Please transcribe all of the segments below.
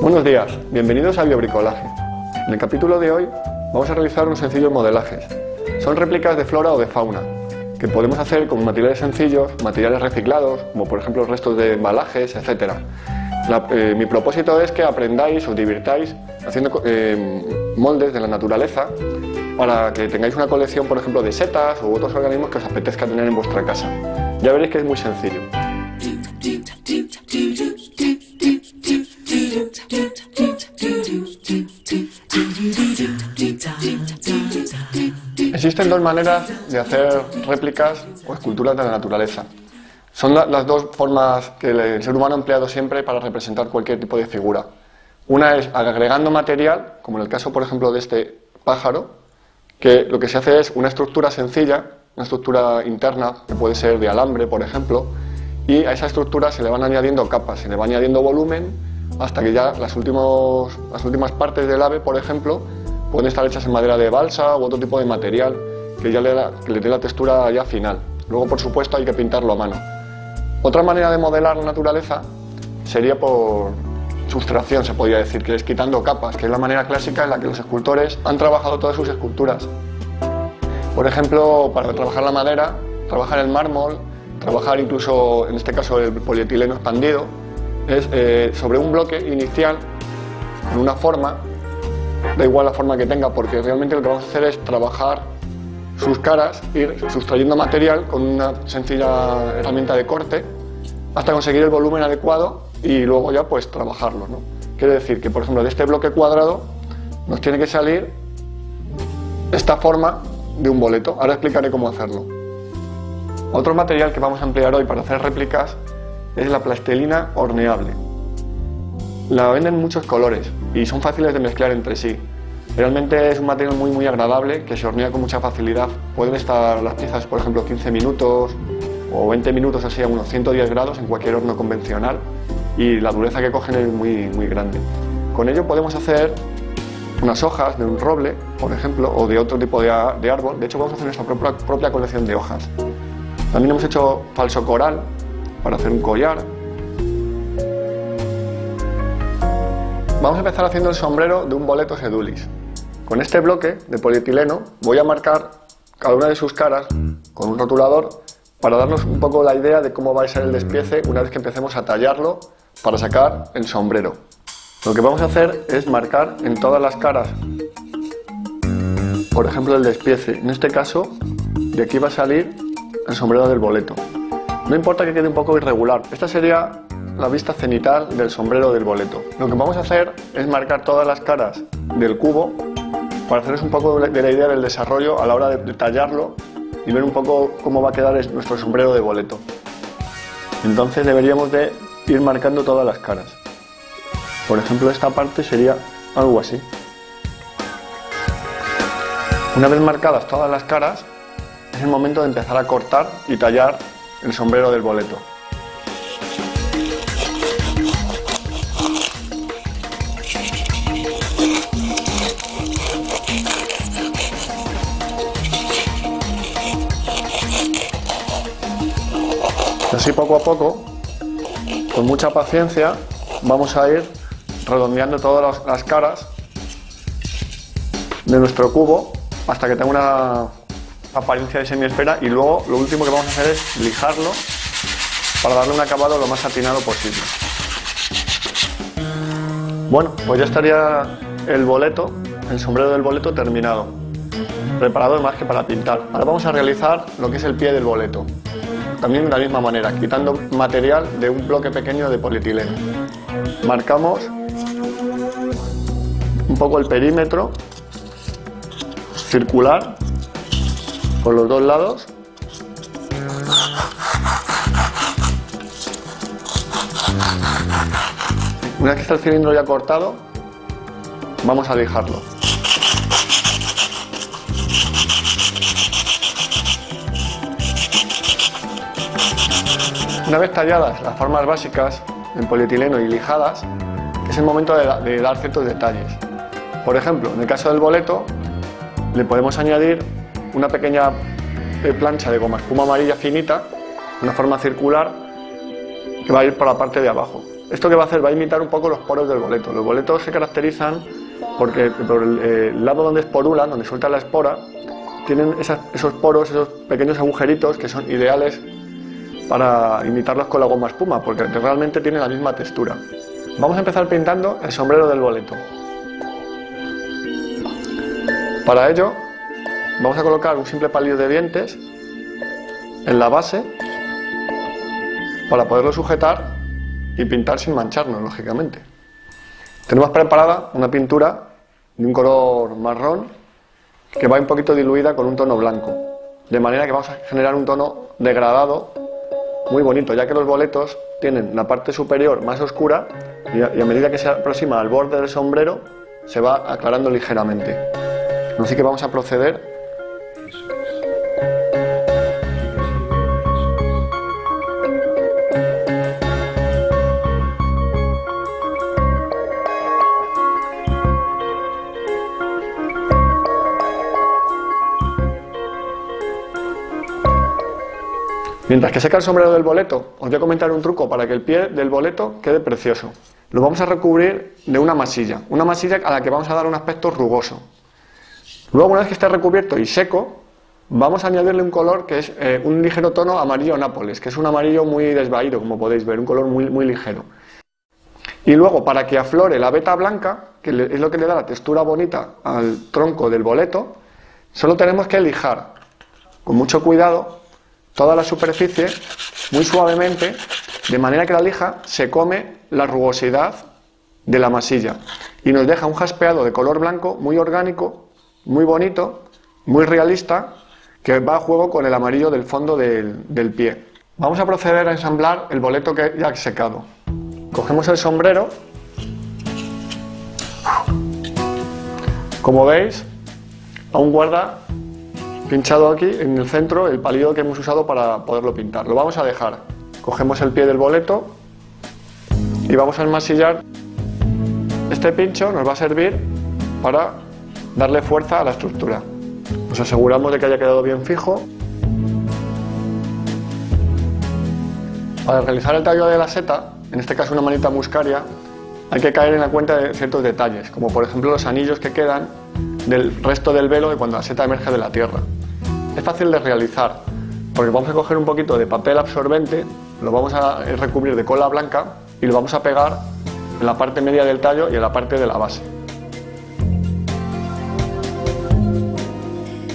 Buenos días, bienvenidos a Biobricolaje. En el capítulo de hoy vamos a realizar unos sencillos modelajes. Son réplicas de flora o de fauna, que podemos hacer con materiales sencillos, materiales reciclados, como por ejemplo restos de embalajes, etc. Mi propósito es que aprendáis, os divirtáis haciendo moldes de la naturaleza para que tengáis una colección, por ejemplo, de setas u otros organismos que os apetezca tener en vuestra casa. Ya veréis que es muy sencillo. Existen dos maneras de hacer réplicas o esculturas de la naturaleza. Son las dos formas que el ser humano ha empleado siempre para representar cualquier tipo de figura. Una es agregando material, como en el caso, por ejemplo, de este pájaro, que lo que se hace es una estructura sencilla, una estructura interna, que puede ser de alambre, por ejemplo, y a esa estructura se le van añadiendo capas, se le va añadiendo volumen, hasta que ya las últimas partes del ave, por ejemplo, pueden estar hechas en madera de balsa u otro tipo de material que ya le dé la textura ya final. Luego, por supuesto, hay que pintarlo a mano. Otra manera de modelar la naturaleza sería por sustracción, se podría decir, que es quitando capas, que es la manera clásica en la que los escultores han trabajado todas sus esculturas. Por ejemplo, para trabajar la madera, trabajar el mármol, trabajar incluso, en este caso, el polietileno expandido, es sobre un bloque inicial, en una forma, da igual la forma que tenga, porque realmente lo que vamos a hacer es trabajar sus caras, ir sustrayendo material con una sencilla herramienta de corte, hasta conseguir el volumen adecuado y luego ya pues trabajarlo, ¿no? Quiere decir que, por ejemplo, de este bloque cuadrado nos tiene que salir esta forma de un boleto. Ahora explicaré cómo hacerlo. Otro material que vamos a emplear hoy para hacer réplicas es la plastilina horneable. La venden en muchos colores y son fáciles de mezclar entre sí. Realmente es un material muy agradable que se hornea con mucha facilidad. Pueden estar las piezas, por ejemplo, 15 minutos o 20 minutos así a unos 110 grados en cualquier horno convencional y la dureza que cogen es muy grande. Con ello podemos hacer unas hojas de un roble, por ejemplo, o de otro tipo de árbol. De hecho, vamos a hacer nuestra propia colección de hojas. También hemos hecho falso coral para hacer un collar. Vamos a empezar haciendo el sombrero de un boleto sedulis. Con este bloque de polietileno voy a marcar cada una de sus caras con un rotulador para darnos un poco la idea de cómo va a ser el despiece una vez que empecemos a tallarlo para sacar el sombrero. Lo que vamos a hacer es marcar en todas las caras, por ejemplo, el despiece. En este caso, de aquí va a salir el sombrero del boleto. No importa que quede un poco irregular. Esta sería la vista cenital del sombrero del boleto. Lo que vamos a hacer es marcar todas las caras del cubo para hacerles un poco de la idea del desarrollo a la hora de tallarlo y ver un poco cómo va a quedar nuestro sombrero de boleto. Entonces deberíamos de ir marcando todas las caras. Por ejemplo, esta parte sería algo así. Una vez marcadas todas las caras, es el momento de empezar a cortar y tallar el sombrero del boleto. Así poco a poco, con mucha paciencia, vamos a ir redondeando todas las caras de nuestro cubo hasta que tenga una apariencia de semiesfera y luego lo último que vamos a hacer es lijarlo para darle un acabado lo más atinado posible. Bueno, pues ya estaría el boleto, el sombrero del boleto terminado, preparado más que para pintar. Ahora vamos a realizar lo que es el pie del boleto. También de la misma manera, quitando material de un bloque pequeño de polietileno. Marcamos un poco el perímetro circular por los dos lados. Una vez que está el cilindro ya cortado, vamos a lijarlo. Una vez talladas las formas básicas en polietileno y lijadas, es el momento de dar ciertos detalles. Por ejemplo, en el caso del boleto, le podemos añadir una pequeña plancha de goma espuma amarilla finita, una forma circular, que va a ir por la parte de abajo. ¿Esto qué va a hacer? Va a imitar un poco los poros del boleto. Los boletos se caracterizan porque por el lado donde esporulan, donde suelta la espora, tienen esos poros, esos pequeños agujeritos que son ideales para imitarlos con la goma espuma, porque realmente tienen la misma textura. Vamos a empezar pintando el sombrero del boleto. Para ello, vamos a colocar un simple palillo de dientes en la base para poderlo sujetar y pintar sin mancharnos, lógicamente. Tenemos preparada una pintura de un color marrón que va un poquito diluida con un tono blanco, de manera que vamos a generar un tono degradado muy bonito, ya que los boletos tienen la parte superior más oscura y a medida que se aproxima al borde del sombrero se va aclarando ligeramente. Así que vamos a proceder . Mientras que seca el sombrero del boleto, os voy a comentar un truco para que el pie del boleto quede precioso. Lo vamos a recubrir de una masilla a la que vamos a dar un aspecto rugoso. Luego, una vez que esté recubierto y seco, vamos a añadirle un color que es un ligero tono amarillo nápoles, que es un amarillo muy desvaído, como podéis ver, un color muy ligero. Y luego, para que aflore la veta blanca, que es lo que le da la textura bonita al tronco del boleto, solo tenemos que lijar con mucho cuidado toda la superficie, muy suavemente, de manera que la lija se come la rugosidad de la masilla y nos deja un jaspeado de color blanco muy orgánico, muy bonito, muy realista, que va a juego con el amarillo del fondo del pie. Vamos a proceder a ensamblar el boleto que ya ha secado. Cogemos el sombrero. Como veis, aún guarda pinchado aquí en el centro el palillo que hemos usado para poderlo pintar. Lo vamos a dejar. Cogemos el pie del boleto y vamos a enmasillar. Este pincho nos va a servir para darle fuerza a la estructura. Nos aseguramos de que haya quedado bien fijo. Para realizar el tallo de la seta, en este caso una manita muscaria, hay que caer en la cuenta de ciertos detalles, como por ejemplo los anillos que quedan del resto del velo de cuando la seta emerge de la tierra. Es fácil de realizar, porque vamos a coger un poquito de papel absorbente, lo vamos a recubrir de cola blanca y lo vamos a pegar en la parte media del tallo y en la parte de la base.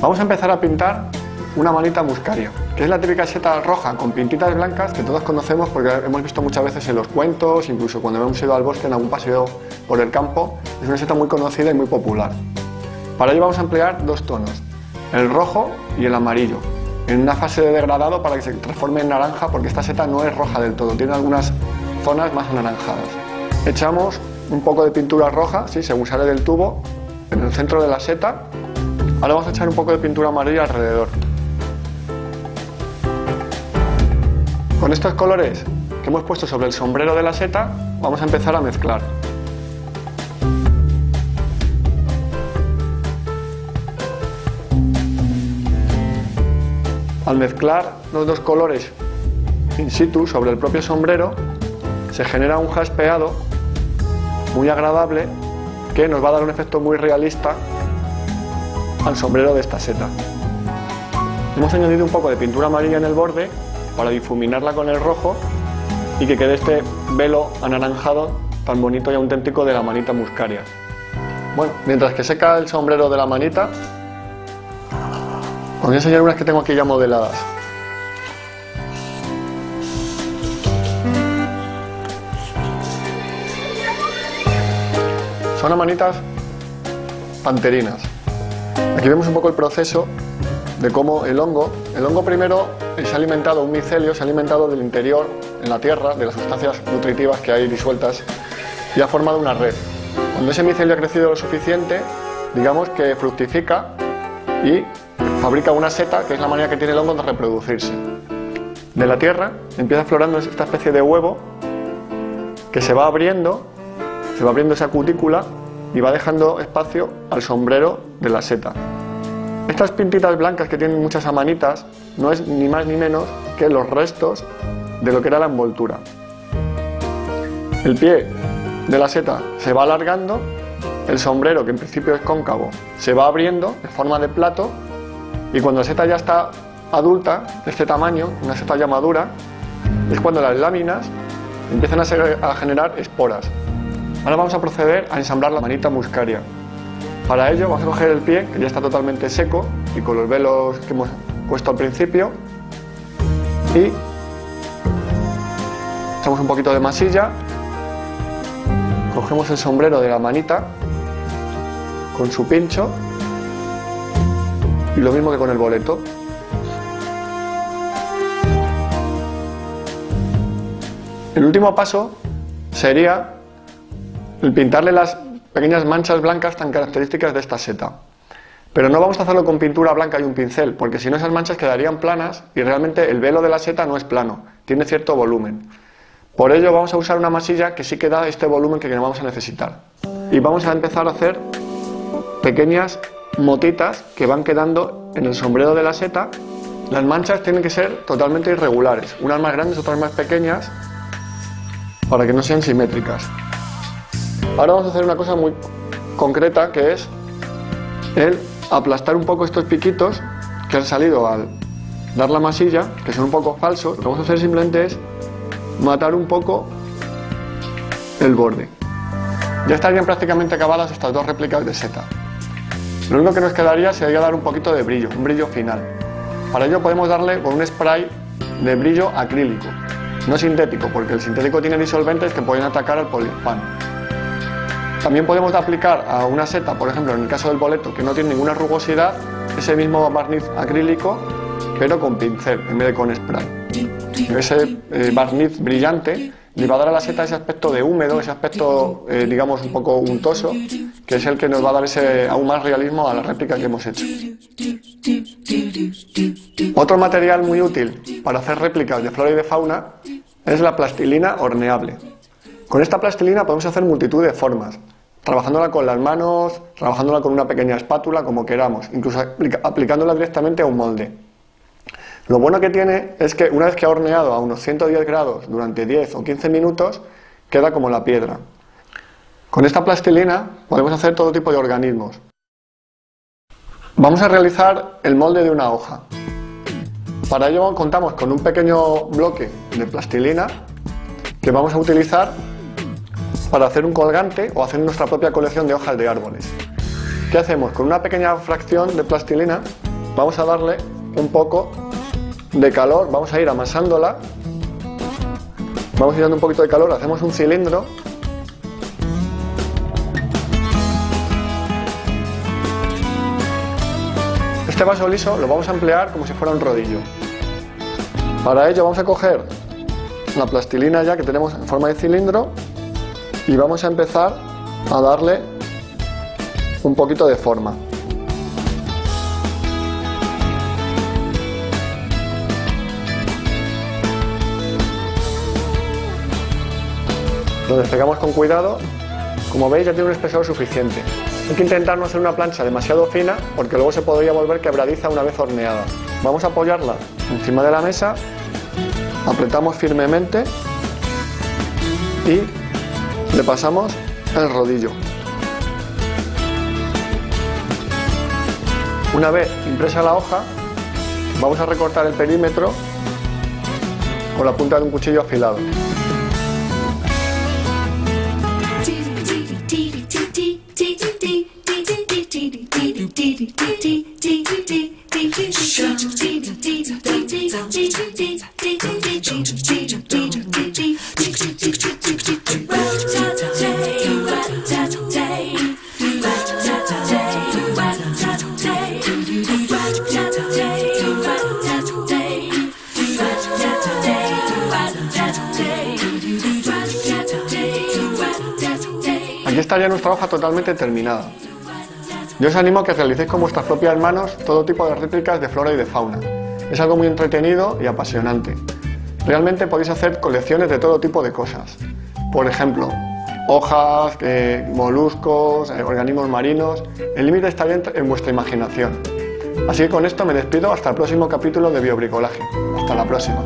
Vamos a empezar a pintar una manita muscaria, que es la típica seta roja con pintitas blancas que todos conocemos porque hemos visto muchas veces en los cuentos, incluso cuando hemos ido al bosque en algún paseo por el campo. Es una seta muy conocida y muy popular. Para ello vamos a emplear dos tonos, el rojo y el amarillo, en una fase de degradado para que se transforme en naranja, porque esta seta no es roja del todo, tiene algunas zonas más anaranjadas. Echamos un poco de pintura roja, ¿sí?, según sale del tubo, en el centro de la seta. Ahora vamos a echar un poco de pintura amarilla alrededor. Con estos colores que hemos puesto sobre el sombrero de la seta, vamos a empezar a mezclar. Al mezclar los dos colores in situ sobre el propio sombrero, se genera un jaspeado muy agradable que nos va a dar un efecto muy realista al sombrero de esta seta. Hemos añadido un poco de pintura amarilla en el borde para difuminarla con el rojo y que quede este velo anaranjado tan bonito y auténtico de la manita muscaria. Bueno, mientras que seca el sombrero de la manita, os voy a enseñar unas que tengo aquí ya modeladas. Son manitas panterinas. Aquí vemos un poco el proceso de cómo el hongo primero se ha alimentado, un micelio se ha alimentado del interior, en la tierra, de las sustancias nutritivas que hay disueltas y ha formado una red. Cuando ese micelio ha crecido lo suficiente, digamos que fructifica y fabrica una seta, que es la manera que tiene el hongo de reproducirse. De la tierra empieza aflorando esta especie de huevo que se va abriendo esa cutícula y va dejando espacio al sombrero de la seta. Estas pintitas blancas que tienen muchas amanitas no es ni más ni menos que los restos de lo que era la envoltura. El pie de la seta se va alargando, el sombrero, que en principio es cóncavo, se va abriendo en forma de plato, y cuando la seta ya está adulta, de este tamaño, una seta ya madura, es cuando las láminas empiezan a generar esporas. Ahora vamos a proceder a ensamblar la manita muscaria. Para ello vamos a coger el pie, que ya está totalmente seco y con los velos que hemos puesto al principio, y echamos un poquito de masilla, cogemos el sombrero de la manita con su pincho y lo mismo que con el boleto. El último paso sería el pintarle las pequeñas manchas blancas tan características de esta seta. Pero no vamos a hacerlo con pintura blanca y un pincel, porque si no esas manchas quedarían planas y realmente el velo de la seta no es plano, tiene cierto volumen. Por ello vamos a usar una masilla que sí que da este volumen que vamos a necesitar. Y vamos a empezar a hacer pequeñas motitas que van quedando en el sombrero de la seta. Las manchas tienen que ser totalmente irregulares, unas más grandes, otras más pequeñas, para que no sean simétricas. Ahora vamos a hacer una cosa muy concreta, que es el aplastar un poco estos piquitos que han salido al dar la masilla, que son un poco falsos. Lo que vamos a hacer simplemente es matar un poco el borde. Ya estarían prácticamente acabadas estas dos réplicas de seta. Lo único que nos quedaría sería dar un poquito de brillo, un brillo final. Para ello podemos darle con un spray de brillo acrílico, no sintético, porque el sintético tiene disolventes que pueden atacar al poliuretano. También podemos aplicar a una seta, por ejemplo en el caso del boleto, que no tiene ninguna rugosidad, ese mismo barniz acrílico, pero con pincel en vez de con spray. Ese barniz brillante le va a dar a la seta ese aspecto de húmedo, ese aspecto digamos un poco untoso, que es el que nos va a dar ese aún más realismo a la réplica que hemos hecho. Otro material muy útil para hacer réplicas de flora y de fauna es la plastilina horneable. Con esta plastilina podemos hacer multitud de formas, trabajándola con las manos, trabajándola con una pequeña espátula, como queramos, incluso aplicándola directamente a un molde. Lo bueno que tiene es que una vez que ha horneado a unos 110 grados durante 10 o 15 minutos, queda como la piedra. Con esta plastilina podemos hacer todo tipo de organismos. Vamos a realizar el molde de una hoja. Para ello contamos con un pequeño bloque de plastilina que vamos a utilizar para hacer un colgante o hacer nuestra propia colección de hojas de árboles. ¿Qué hacemos? Con una pequeña fracción de plastilina vamos a darle un poco de calor, vamos a ir amasándola, vamos a ir dando un poquito de calor, hacemos un cilindro Este vaso liso lo vamos a emplear como si fuera un rodillo. Para ello vamos a coger la plastilina ya que tenemos en forma de cilindro y vamos a empezar a darle un poquito de forma. Lo despegamos con cuidado. Como veis ya tiene un espesor suficiente. Hay que intentar no hacer una plancha demasiado fina porque luego se podría volver quebradiza una vez horneada. Vamos a apoyarla encima de la mesa, apretamos firmemente y le pasamos el rodillo. Una vez impresa la hoja, vamos a recortar el perímetro con la punta de un cuchillo afilado. Aquí está ya nuestra hoja totalmente terminada. Yo os animo a que realicéis con vuestras propias manos todo tipo de réplicas de flora y de fauna. Es algo muy entretenido y apasionante. Realmente podéis hacer colecciones de todo tipo de cosas. Por ejemplo, hojas, moluscos, organismos marinos. El límite está en vuestra imaginación. Así que con esto me despido hasta el próximo capítulo de Biobricolaje. Hasta la próxima.